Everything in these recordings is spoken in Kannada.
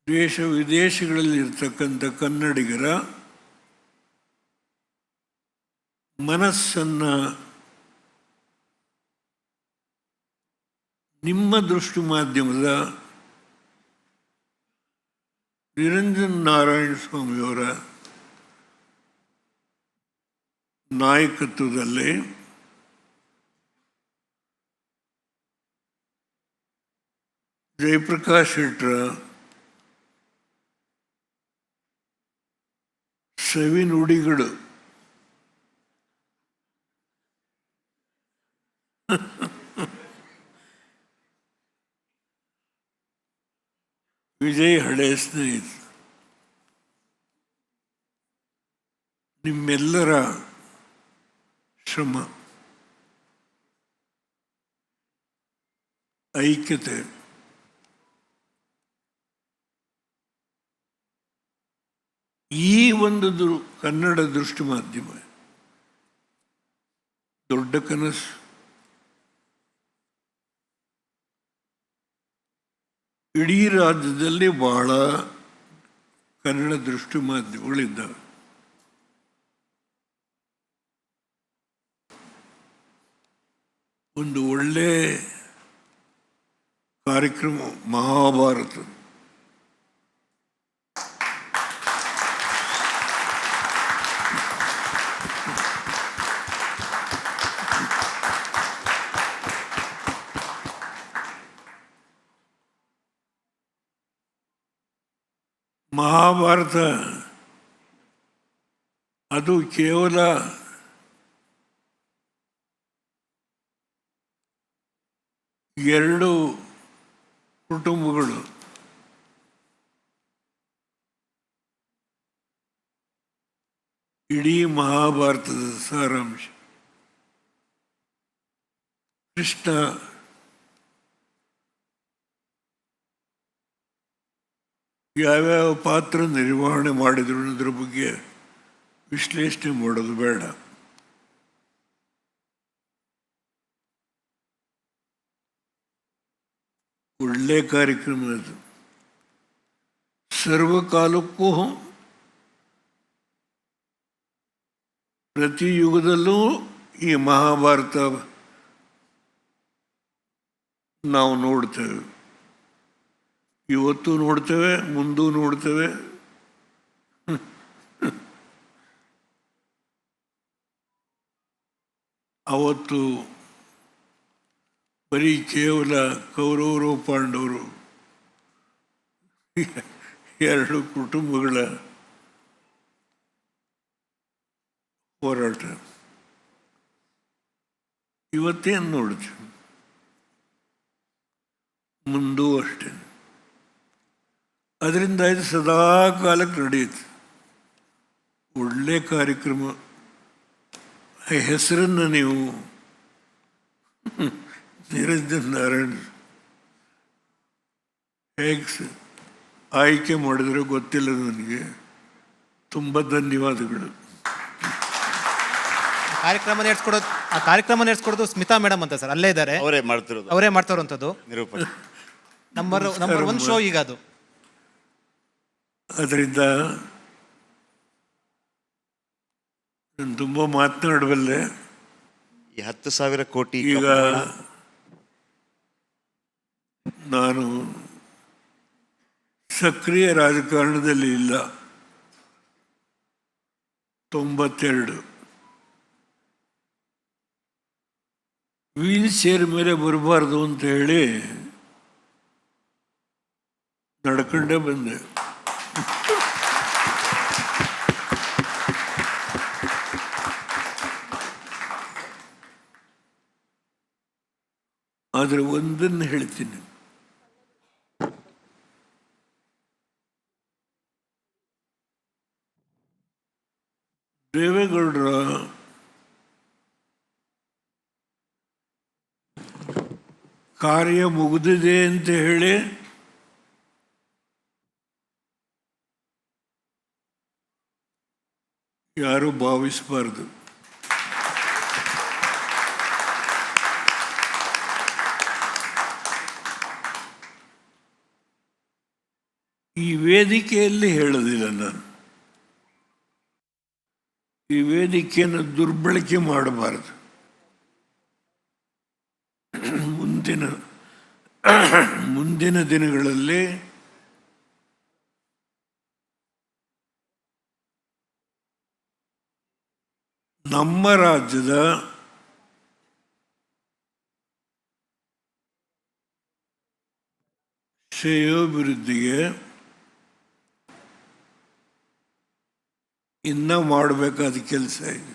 ದೇಶ ವಿದೇಶಗಳಲ್ಲಿರ್ತಕ್ಕಂಥ ಕನ್ನಡಿಗರ ಮನಸ್ಸನ್ನು ನಿಮ್ಮ ದೃಷ್ಟಿ ಮಾಧ್ಯಮದ ನಿರಂಜನ್ ನಾರಾಯಣ ಸ್ವಾಮಿಯವರ ನಾಯಕತ್ವದಲ್ಲಿ ಜಯಪ್ರಕಾಶ್ ಶೆಟ್ಟರ ಸವಿ ನುಡಿಗಳು ವಿಜಯ್ ಹಳೆ ಸ್ನೇಹಿತ ನಿಮ್ಮೆಲ್ಲರ ಶ್ರಮ ಐಕ್ಯತೆ ಈ ಒಂದು ಕನ್ನಡ ದೃಷ್ಟಿ ಮಾಧ್ಯಮ ದೊಡ್ಡ ಕನಸು. ಇಡೀ ರಾಜ್ಯದಲ್ಲಿ ಬಹಳ ಕನ್ನಡ ದೃಷ್ಟಿ ಮಾಧ್ಯಮಗಳಿದ್ದಾವೆ. ಒಂದು ಒಳ್ಳೆ ಕಾರ್ಯಕ್ರಮ ಮಹಾಭಾರತ. ಮಹಾಭಾರತ ಅದು ಕೇವಲ ಎರಡು ಕುಟುಂಬಗಳು ಇಡೀ ಮಹಾಭಾರತದ ಸಾರಾಂಶ. ಕೃಷ್ಣ ಯಾವ್ಯಾವ ಪಾತ್ರ ನಿರ್ವಹಣೆ ಮಾಡಿದ್ರು ಅನ್ನೋದ್ರ ಬಗ್ಗೆ ವಿಶ್ಲೇಷಣೆ ಮಾಡೋದು ಬೇಡ. ಒಳ್ಳೆ ಕಾರ್ಯಕ್ರಮ ಅದು. ಸರ್ವಕಾಲಕ್ಕೂ ಪ್ರತಿ ಯುಗದಲ್ಲೂ ಈ ಮಹಾಭಾರತ ನಾವು ನೋಡ್ತೇವೆ. ಇವತ್ತು ನೋಡ್ತೇವೆ, ಮುಂದೂ ನೋಡ್ತೇವೆ. ಅವತ್ತು ಬರೀ ಕೇವಲ ಕೌರವರು ಪಾಂಡವರು ಎರಡು ಕುಟುಂಬಗಳ ಹೋರಾಟ. ಇವತ್ತೇನು ನೋಡ್ತೀವಿ, ಮುಂದೂ ಅಷ್ಟೇ. ಅದರಿಂದ ಇದು ಸದಾ ಕಾಲಕ್ಕೆ ನಡೆಯುತ್ತೆ. ಒಳ್ಳೆ ಕಾರ್ಯಕ್ರಮ. ಹೆಸರನ್ನು ನೀವು ನಿರಂಜನ್ ನಾರಾಯಣ್ ಹೇಗೆ ಆಯ್ಕೆ ಮಾಡಿದ್ರೆ ಗೊತ್ತಿಲ್ಲ ನನಗೆ. ತುಂಬ ಧನ್ಯವಾದಗಳು. ಕಾರ್ಯಕ್ರಮ ನಡೆಸ್ಕೊಡೋದು ಸ್ಮಿತಾ ಮೇಡಮ್ ಅಂತ ಸರ್, ಅಲ್ಲೇ ಇದ್ದಾರೆ. ಅವರೇ ಮಾಡ್ತಾರಂಥದ್ದು ನಂಬರ್ 1 ಶೋ ಈಗ ಅದು. ಅದರಿಂದ ನಾನು ತುಂಬ ಮಾತನಾಡಬಲ್ಲೆ. ಈ 10,000 ಕೋಟಿ ಈಗ ನಾನು ಸಕ್ರಿಯ ರಾಜಕಾರಣದಲ್ಲಿ ಇಲ್ಲ. 92 ವೀಲ್ ಚೇರ್ ಮೇಲೆ ಬರಬಾರ್ದು ಅಂತ ಹೇಳಿ ನಡ್ಕೊಂಡೇ ಬಂದೆ. ಆದರೆ ಒಂದನ್ನು ಹೇಳ್ತೀನಿ, ದೇವೇಗೌಡರ ಕಾರ್ಯ ಮುಗಿದಿದೆ ಅಂತ ಹೇಳಿ ಯಾರೂ ಭಾವಿಸಬಾರ್ದು. ಈ ವೇದಿಕೆಯಲ್ಲಿ ಹೇಳೋದಿಲ್ಲ ನಾನು. ಈ ವೇದಿಕೆಯನ್ನು ದುರ್ಬಳಕೆ ಮಾಡಬಾರದು. ಮುಂದಿನ ದಿನಗಳಲ್ಲಿ ನಮ್ಮ ರಾಜ್ಯದ ಶ್ರೇಯೋಭಿವೃದ್ಧಿಗೆ ಇನ್ನ ಮಾಡಬೇಕಾದ ಕೆಲಸ ಇದೆ.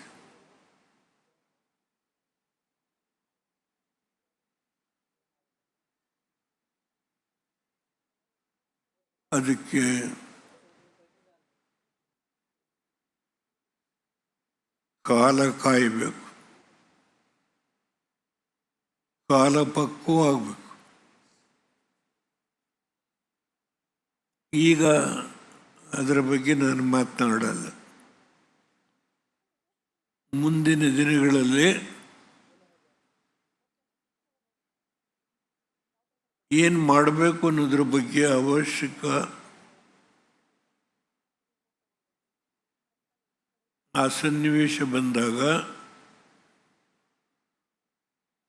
ಅದಕ್ಕೆ ಕಾಲ ಕಾಯಬೇಕು, ಕಾಲ ಪಕ್ವವಾಗಬೇಕು. ಈಗ ಅದರ ಬಗ್ಗೆ ನಾನು ಮಾತನಾಡಲ್ಲ. ಮುಂದಿನ ದಿನಗಳಲ್ಲಿ ಏನು ಮಾಡಬೇಕು ಅನ್ನೋದ್ರ ಬಗ್ಗೆ ಅವಶ್ಯಕ ಆ ಸನ್ನಿವೇಶ ಬಂದಾಗ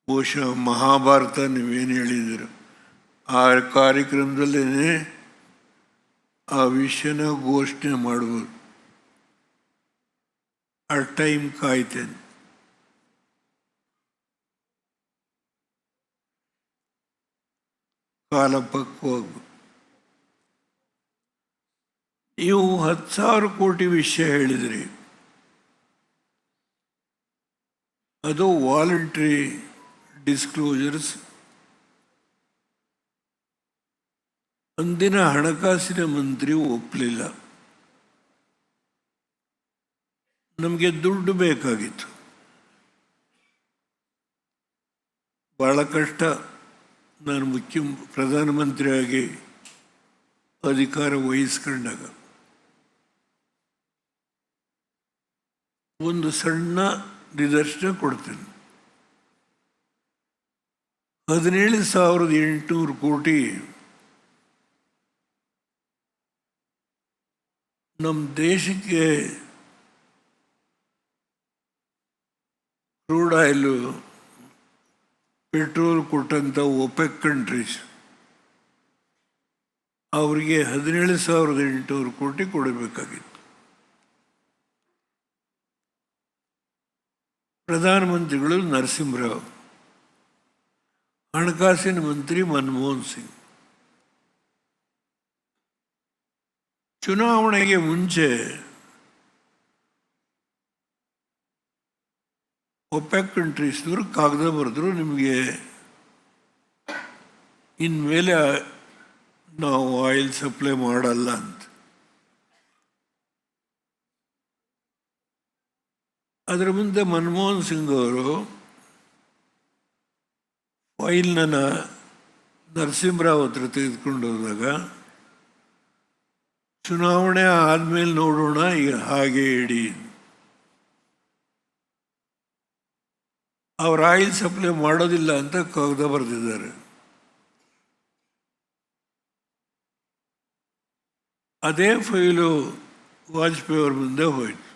ಬಹುಶಃ ಮಹಾಭಾರತ ನೀವೇನು ಹೇಳಿದರು ಆ ಕಾರ್ಯಕ್ರಮದಲ್ಲೇ ಆ ವಿಷಯನ ಘೋಷಣೆ ಮಾಡ್ಬೋದು. ಆ ಟೈಮ್ ಕಾಯ್ತೇನೆ. ಕಾಲ ಪಕ್ವವಾಗಬೇಕು. ನೀವು 10,000 ಕೋಟಿ ವಿಷಯ ಹೇಳಿದ್ರಿ, ಅದು ವಾಲಂಟ್ರಿ ಡಿಸ್ಕ್ಲೋಜರ್ಸ್. ಅಂದಿನ ಹಣಕಾಸಿನ ಮಂತ್ರಿ ಒಪ್ಪಲಿಲ್ಲ. ನಮಗೆ ದುಡ್ಡು ಬೇಕಾಗಿತ್ತು, ಬಹಳ ಕಷ್ಟ. ನಾನು ಪ್ರಧಾನಮಂತ್ರಿಯಾಗಿ ಅಧಿಕಾರ ವಹಿಸ್ಕೊಂಡಾಗ ಒಂದು ಸಣ್ಣ ನಿದರ್ಶನ ಕೊಡ್ತೇನೆ. 17,800 ಕೋಟಿ ನಮ್ಮ ದೇಶಕ್ಕೆ ಕ್ರೂಡ್ ಆಯಿಲು ಪೆಟ್ರೋಲ್ ಕೊಟ್ಟಂಥ ಒಪೆಕ್ ಕಂಟ್ರೀಸ್ ಅವರಿಗೆ 17,800 ಕೋಟಿ ಕೊಡಬೇಕಾಗಿತ್ತು. ಪ್ರಧಾನಮಂತ್ರಿಗಳು ನರಸಿಂಹರಾವ್, ಹಣಕಾಸಿನ ಮಂತ್ರಿ ಮನಮೋಹನ್ ಸಿಂಗ್. ಚುನಾವಣೆಗೆ ಮುಂಚೆ ಒಪೆಕ್ ಕಂಟ್ರೀಸ್ನವರು ಕಾಗದ ಬರೆದ್ರು, ನಿಮಗೆ ಇನ್ಮೇಲೆ ನಾವು ಆಯಿಲ್ ಸಪ್ಲೈ ಮಾಡಲ್ಲ ಅಂತ. ಅದರ ಮುಂದೆ ಮನಮೋಹನ್ ಸಿಂಗ್ ಅವರು ಫೈಲ್ನ ನರಸಿಂಹರಾವ್ ಹತ್ರ ತೆಗೆದುಕೊಂಡು ಹೋದಾಗ, ಚುನಾವಣೆ ಆದಮೇಲೆ ನೋಡೋಣ, ಈಗ ಹಾಗೆ ಇಡಿ. ಅವ್ರು ಆಯಿಲ್ ಸಪ್ಲೈ ಮಾಡೋದಿಲ್ಲ ಅಂತ ಕಾಗದ ಬರೆದಿದ್ದಾರೆ. ಅದೇ ಫೈಲು ವಾಜಪೇಯಿ ಅವ್ರ ಮುಂದೆ ಹೋಯ್ತು.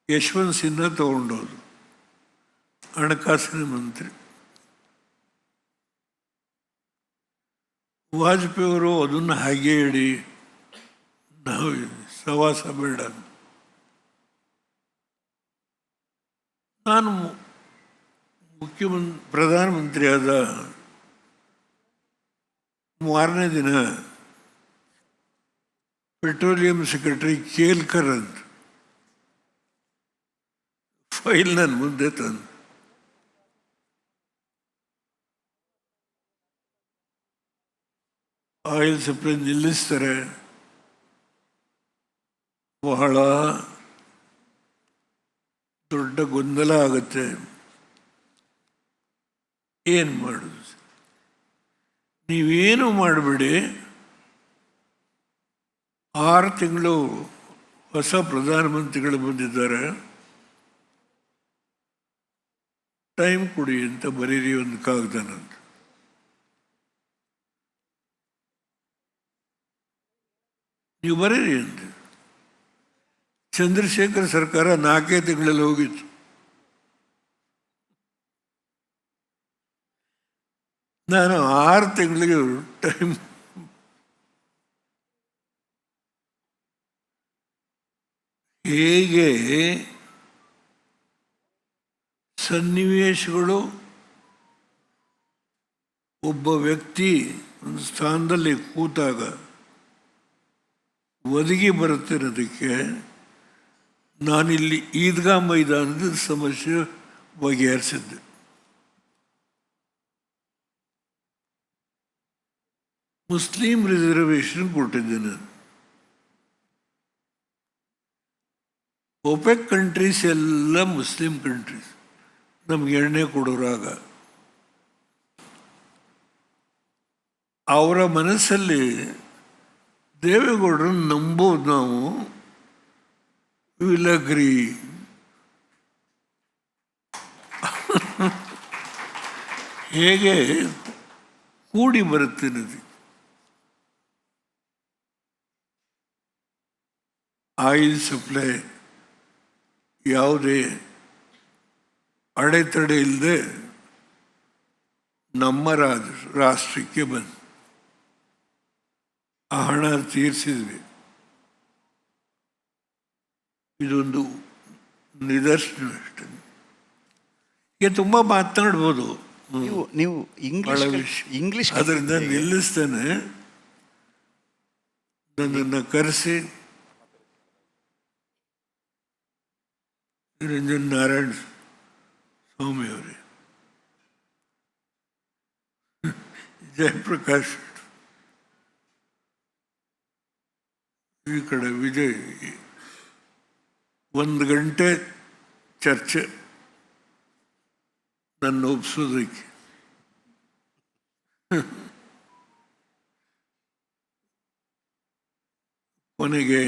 ಯಶವಂತ್ ಸಿನ್ಹಾ ತಗೊಂಡೋದು, ಹಣಕಾಸಿನ ಮಂತ್ರಿ. ವಾಜಪೇಯಿ ಅವರು ಅದನ್ನು ಹಾಗೆ ಇಡಿ, ನಾವು ಸವಾಸ ಬೇಡ. ನಾನು ಪ್ರಧಾನಮಂತ್ರಿ ಆದ ಮಾರನೇ ದಿನ ಪೆಟ್ರೋಲಿಯಂ ಸೆಕ್ರೆಟರಿ ಕೇಲ್ಕರ್ ಅಂತ ಫೈಲ್ ನನ್ನ ಮುಂದೆ ತಂದು, ಆಯಿಲ್ ಸಪ್ಲೈ ನಿಲ್ಲಿಸ್ತಾರೆ, ಬಹಳ ದೊಡ್ಡ ಗೊಂದಲ ಆಗುತ್ತೆ, ಏನು ಮಾಡೋದು? ನೀವೇನು ಮಾಡಬೇಡಿ, 6 ತಿಂಗಳು ಹೊಸ ಪ್ರಧಾನಮಂತ್ರಿಗಳು ಬಂದಿದ್ದಾರೆ, ಟೈಮ್ ಕೊಡಿ ಅಂತ ಬರೀರಿ ಒಂದು ಕಾಗದನಂತ. ನೀವು ಬರೀರಿ ಅಂತ. ಚಂದ್ರಶೇಖರ್ ಸರ್ಕಾರ 4 ತಿಂಗಳಲ್ಲಿ ಹೋಗಿತ್ತು. ನಾನು 6 ತಿಂಗಳಿಗೆ ಟೈಮ್ ಹೇಗೆ ಸನ್ನಿವೇಶಗಳು ಒಬ್ಬ ವ್ಯಕ್ತಿ ಒಂದು ಸ್ಥಾನದಲ್ಲಿ ಕೂತಾಗ ಒದಗಿ ಬರುತ್ತಿರೋದಕ್ಕೆ ನಾನಿಲ್ಲಿ ಈದ್ಗಾ ಮೈದಾನದ ಸಮಸ್ಯೆ ಬಗೆಹರಿಸಿದ್ದೆ. ಮುಸ್ಲಿಂ ರಿಸರ್ವೇಷನ್ ಕೊಟ್ಟಿದ್ದೆ ನಾನು. ಒಪೆಕ್ ಕಂಟ್ರೀಸ್ ಎಲ್ಲ ಮುಸ್ಲಿಂ ಕಂಟ್ರೀಸ್ ನಮ್ಗೆ ಎಣ್ಣೆ ಕೊಡೋರಾಗ ಅವರ ಮನಸ್ಸಲ್ಲಿ ದೇವೇಗೌಡರನ್ನು ನಂಬೋದು ನಾವು. Will agree. ಹೇಗೆ ಕೂಡಿ ಬರುತ್ತೆ ನದಿ. ಆಯಿಲ್ ಸಪ್ಲೈ ಯಾವುದೇ ಅಡೆತಡೆ ಇಲ್ಲದೆ ನಮ್ಮ ರಾಷ್ಟ್ರಕ್ಕೆ ಬಂದು ಆ ಹಣ ತೀರಿಸಿದ್ವಿ. ಇದೊಂದು ನಿದರ್ಶನ ಅಷ್ಟೇ. ಈಗ ತುಂಬ ಮಾತನಾಡ್ಬೋದು, ನೀವು ಇಂಗ್ಲಿಷ್ ಅದರಿಂದ ನಿಲ್ಲಿಸ್ತೇನೆ. ನನ್ನನ್ನು ಕರೆಸಿ ನಿರಂಜನ್ ನಾರಾಯಣ ಸ್ವಾಮಿ ಅವರೇ, ಜಯಪ್ರಕಾಶ್ ಈ ಕಡೆ ವಿಜಯ್, 1 ಗಂಟೆ ಚರ್ಚೆ ನನ್ನ ಒಪ್ಸೋದಕ್ಕೆ. ಕೊನೆಗೆ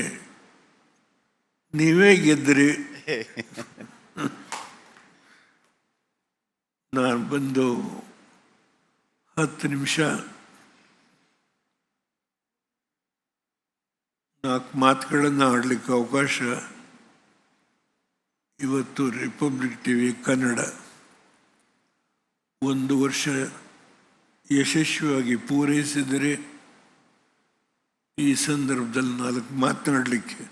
ನೀವೇ ಗೆದ್ದಿರಿ. ನಾನು ಬಂದು 10 ನಿಮಿಷ 4 ಮಾತುಗಳನ್ನು ಆಡಲಿಕ್ಕೆ ಅವಕಾಶ. ಇವತ್ತು ರಿಪಬ್ಲಿಕ್ ಟಿವಿ ಕನ್ನಡ 1 ವರ್ಷ ಯಶಸ್ವಿಯಾಗಿ ಪೂರೈಸಿದರೆ ಈ ಸಂದರ್ಭದಲ್ಲಿ 4 ಮಾತನಾಡಲಿಕ್ಕೆ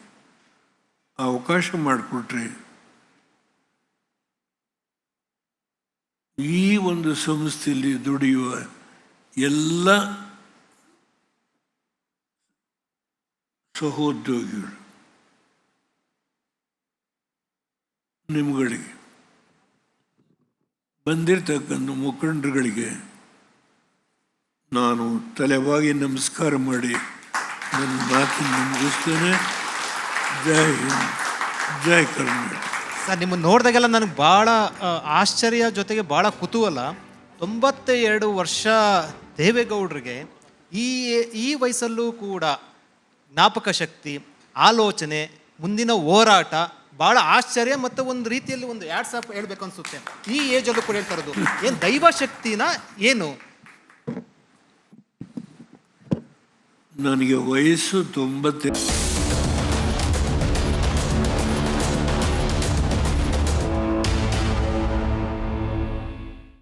ಅವಕಾಶ ಮಾಡಿಕೊಟ್ರೆ ಈ ಒಂದು ಸಂಸ್ಥೆಯಲ್ಲಿ ದುಡಿಯುವ ಎಲ್ಲ ಸಹೋದ್ಯೋಗಿಗಳು ನಿಮ್ಗಳಿಗೆ ಬಂದಿರತಕ್ಕಂಥ ಮುಖಂಡರುಗಳಿಗೆ ನಾನು ತಲೆಬಾಗಿ ನಮಸ್ಕಾರ ಮಾಡಿ ನನ್ನ ಮಾತನ್ನು ಮುಗಿಸ್ತೇನೆ. ಜೈ ಹಿಂದ್, ಜೈ ಕರ್ನಾಟಕ. ಸರ್, ನಿಮ್ಮನ್ನು ನೋಡಿದಾಗೆಲ್ಲ ನನಗೆ ಭಾಳ ಆಶ್ಚರ್ಯ ಜೊತೆಗೆ ಭಾಳ ಕುತೂಹಲ. 92 ವರ್ಷ ದೇವೇಗೌಡರಿಗೆ ಈ ವಯಸ್ಸಲ್ಲೂ ಕೂಡ ಜ್ಞಾಪಕ ಶಕ್ತಿ, ಆಲೋಚನೆ, ಮುಂದಿನ ಹೋರಾಟ ಭಾಳ ಆಶ್ಚರ್ಯ. ಮತ್ತು ಒಂದು ರೀತಿಯಲ್ಲಿ ಒಂದು ಹ್ಯಾಟ್ಸ್ ಆಫ್ ಹೇಳ್ಬೇಕು ಅನ್ಸುತ್ತೆ. ಈ ಏಜಲ್ಲೂ ಕೂಡ ಹೇಳ್ತಾ ಇರೋದು ಏನು ದೈವ ಶಕ್ತಿನ ಏನು? ನನಗೆ ವಯಸ್ಸು 90.